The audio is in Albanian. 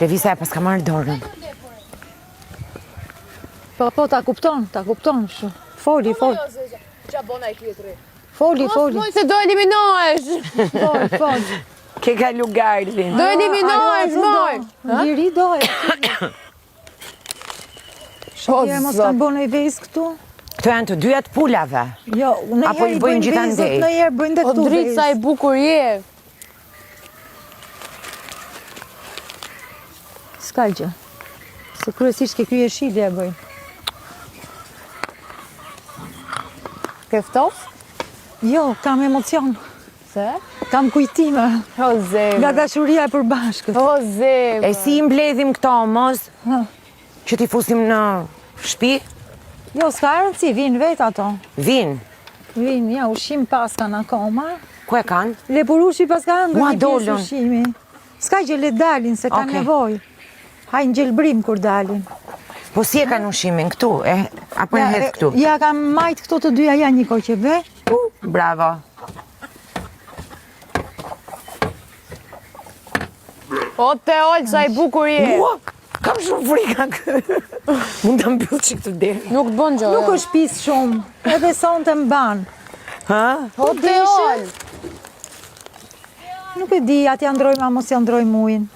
Levisa e pas ka marrë dorën. Po, ta kupton shu. Foli. Qa bona e tjetëri? Foli. Se do eliminohesh! Fol. Ke kalu Garlin. Do eliminohesh, moj! Njëri do e. Shokje mos kanë bënë i vezë këtu? Këto janë të dyja të pulave. Jo, në Apo i bëjnë gjithandej? Në herë bëjnë dhe O këtu dritë sa i bukur je! Ska gjë. Se kryesisht ke krye shilje e bëjnë. Ke ftof? Jo, kam emocion. Se? Kam kujtime. O zemë. Nga dashuria e përbashkët. O zemë. E si i mbledhim këto, mos? Ha. Që t'i fusim në shtëpi? Jo, s'ka rëndësi, vinë vetë ato. Vinë. Vinë, ja, ushim pas kanë akoma. Ku e kanë? Lepurushi pas ka hëngër Mua një pjesë dolën. ushimi. S'ka gjë le dalin, se kanë Okej. nevoj. Hajnë gjelbrim kur dalin. Po si e kanë ushimin këtu? Apo në hedhë këtu? Ja, kam majtë këto të dyja janë një koqeve. Bravo. O te olë sa i bukur je! Ua, kam shumë frika kë. Mund të mbyll që këtë deri. Nuk të bon gjë. Nuk është pis shumë, edhe son të mban. Ha? O te olë! Nuk e di, atë janë ndrojmë, a mos janë ndrojmë ujnë.